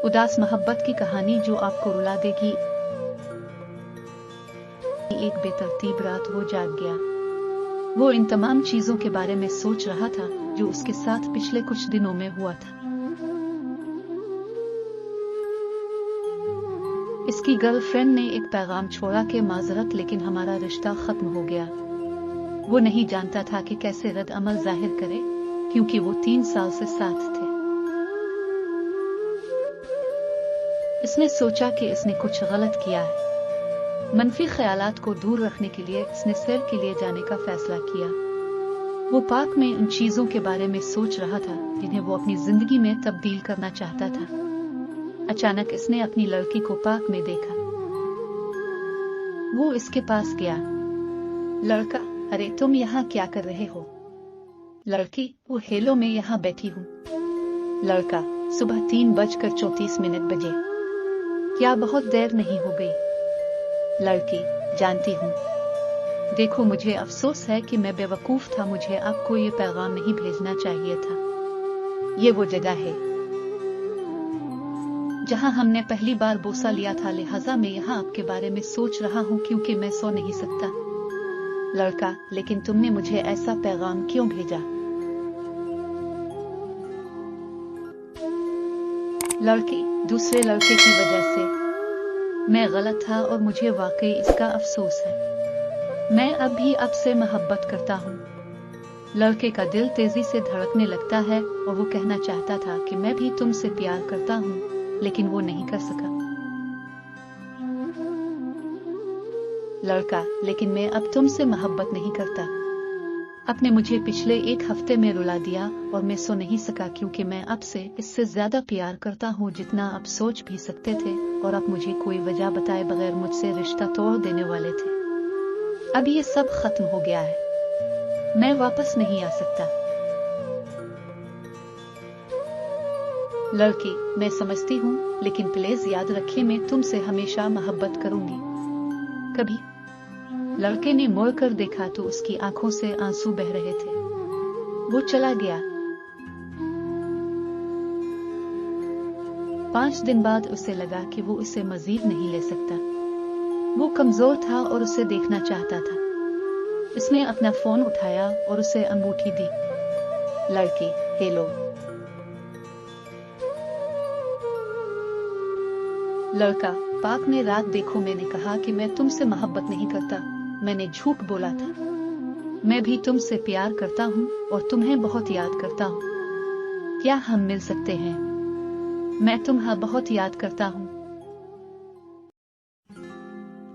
उदास मोहब्बत की कहानी जो आपको रुला देगी। एक बेतरतीब रात वो जाग गया। वो इन तमाम चीजों के बारे में सोच रहा था जो उसके साथ पिछले कुछ दिनों में हुआ था। इसकी गर्लफ्रेंड ने एक पैगाम छोड़ा कि माजरत, लेकिन हमारा रिश्ता खत्म हो गया। वो नहीं जानता था कि कैसे रद्द अमल जाहिर करे, क्योंकि वो 3 साल से साथ थे। इसने सोचा कि इसने कुछ गलत किया है। मनफी ख्यालात को दूर रखने के लिए इसने सैर के लिए जाने का फैसला किया। वो पार्क में उन चीजों के बारे में सोच रहा था जिन्हें वो अपनी जिंदगी में तब्दील करना चाहता था। अचानक इसने अपनी लड़की को पार्क में देखा। वो इसके पास गया। लड़का, अरे तुम यहाँ क्या कर रहे हो? लड़की, वो हेलो, मैं यहाँ बैठी हूँ। लड़का, सुबह 3:34 बजे। क्या बहुत देर नहीं हो गई? लड़की, जानती हूँ। देखो, मुझे अफसोस है कि मैं बेवकूफ था, मुझे आपको ये पैगाम नहीं भेजना चाहिए था। ये वो जगह है जहां हमने पहली बार बोसा लिया था, लिहाजा मैं यहाँ आपके बारे में सोच रहा हूँ क्योंकि मैं सो नहीं सकता। लड़का, लेकिन तुमने मुझे ऐसा पैगाम क्यों भेजा? लड़की, दूसरे लड़के की वजह से। मैं गलत था और मुझे वाकई इसका अफसोस है। मैं अब भी आपसे मोहब्बत करता हूँ। लड़के का दिल तेजी से धड़कने लगता है और वो कहना चाहता था कि मैं भी तुमसे प्यार करता हूँ, लेकिन वो नहीं कर सका। लड़का, लेकिन मैं अब तुमसे मोहब्बत नहीं करता। आपने मुझे पिछले 1 हफ्ते में रुला दिया और मैं सो नहीं सका क्योंकि मैं आपसे इससे ज्यादा प्यार करता हूँ जितना आप सोच भी सकते थे, और आप मुझे कोई वजह बताए बगैर मुझसे रिश्ता तोड़ देने वाले थे। अब ये सब खत्म हो गया है। मैं वापस नहीं आ सकता। लड़की, मैं समझती हूँ, लेकिन प्लीज याद रखिए, मैं तुमसे हमेशा मोहब्बत करूंगी। कभी। लड़के ने मुड़कर देखा तो उसकी आंखों से आंसू बह रहे थे। वो चला गया। 5 दिन बाद उसे लगा कि वो इसे मजीद नहीं ले सकता। वो कमजोर था और उसे देखना चाहता था। इसने अपना फोन उठाया और उसे अंगूठी दी। लड़की, हेलो। लड़का, पाक ने रात, देखो, मैंने कहा कि मैं तुमसे मोहब्बत नहीं करता। मैंने झूठ बोला था। मैं भी तुमसे प्यार करता हूँ और तुम्हें बहुत याद करता हूँ। क्या हम मिल सकते हैं? मैं तुम्हें बहुत याद करता हूँ।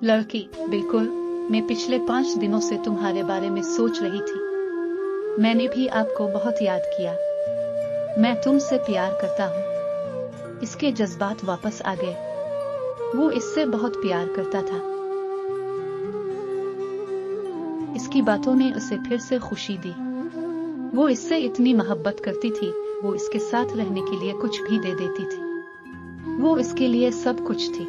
लड़की, बिल्कुल। मैं पिछले 5 दिनों से तुम्हारे बारे में सोच रही थी। मैंने भी आपको बहुत याद किया। मैं तुमसे प्यार करता हूँ। इसके जज्बात वापस आ गए। वो इससे बहुत प्यार करता था। इसकी बातों ने उसे फिर से खुशी दी। वो इससे इतनी मोहब्बत करती थी, वो इसके साथ रहने के लिए कुछ भी दे देती थी। वो इसके लिए सब कुछ थी।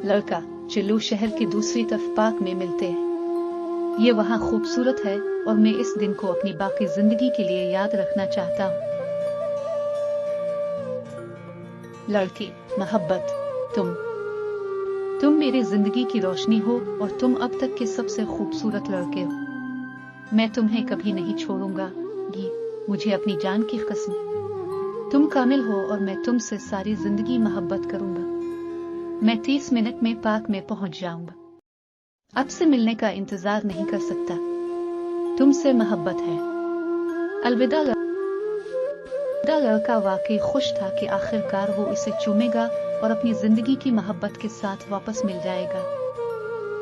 लड़का, चलो शहर की दूसरी तरफ पार्क में मिलते हैं। ये वहां खूबसूरत है और मैं इस दिन को अपनी बाकी जिंदगी के लिए याद रखना चाहता हूँ। लड़की, मोहब्बत, तुम मेरी जिंदगी की रोशनी हो और तुम अब तक के सबसे खूबसूरत लड़के हो। मैं तुम्हें कभी नहीं छोड़ूंगा, मुझे अपनी जान की कसम। तुम कामिल हो और मैं तुमसे सारी जिंदगी मोहब्बत करूंगा। मैं 30 मिनट में पार्क में पहुंच जाऊंगा। आपसे मिलने का इंतजार नहीं कर सकता। तुमसे मोहब्बत है। अलविदा। लड़का वाकई खुश था कि आखिरकार वो इसे चूमेगा और अपनी जिंदगी की मोहब्बत के साथ वापस मिल जाएगा।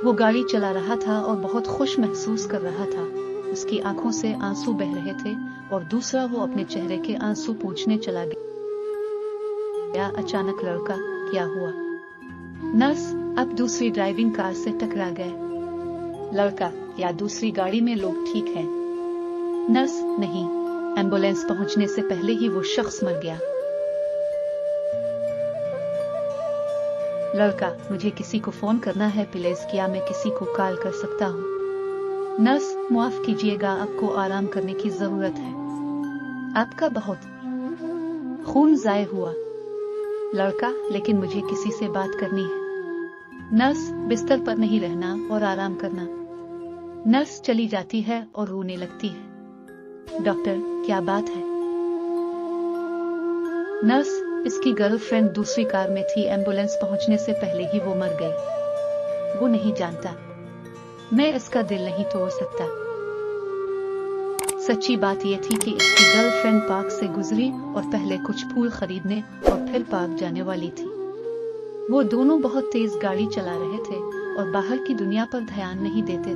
वो गाड़ी चला रहा था और बहुत खुश महसूस कर रहा था। उसकी आंखों से आंसू बह रहे थे और दूसरा वो अपने चेहरे के आंसू पोंछने चला गया। अचानक लड़का, क्या हुआ? नर्स, अब दूसरी ड्राइविंग कार से टकरा गए। लड़का, या दूसरी गाड़ी में लोग ठीक हैं? नर्स, नहीं, एम्बुलेंस पहुंचने से पहले ही वो शख्स मर गया। लड़का, मुझे किसी को फोन करना है प्लीज, क्या मैं किसी को कॉल कर सकता हूँ? नर्स, माफ कीजिएगा, आपको आराम करने की जरूरत है। आपका बहुत खून ज़ाय हुआ। लड़का, लेकिन मुझे किसी से बात करनी है। नर्स, बिस्तर पर नहीं रहना और आराम करना। नर्स चली जाती है और रोने लगती है। डॉक्टर, क्या बात है? नर्स, इसकी गर्लफ्रेंड दूसरी कार में थी, एम्बुलेंस पहुंचने से पहले ही वो मर गई। वो नहीं जानता। मैं इसका दिल नहीं तोड़ सकता। सच्ची बात यह थी कि इसकी गर्लफ्रेंड पार्क से गुजरी और पहले कुछ फूल खरीदने और फिर पार्क जाने वाली थी। वो दोनों बहुत तेज गाड़ी चला रहे थे और बाहर की दुनिया पर ध्यान नहीं देते।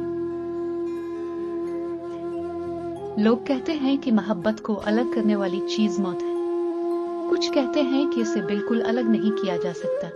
लोग कहते हैं कि मोहब्बत को अलग करने वाली चीज मौत है। कुछ कहते हैं कि इसे बिल्कुल अलग नहीं किया जा सकता।